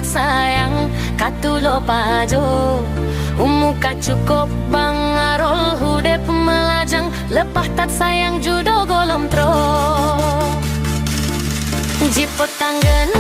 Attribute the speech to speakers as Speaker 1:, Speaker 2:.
Speaker 1: tat sayang katulo pajo umuka cukup bangarol hudep melajang lepah tat sayang judo golom tro jipot tanggen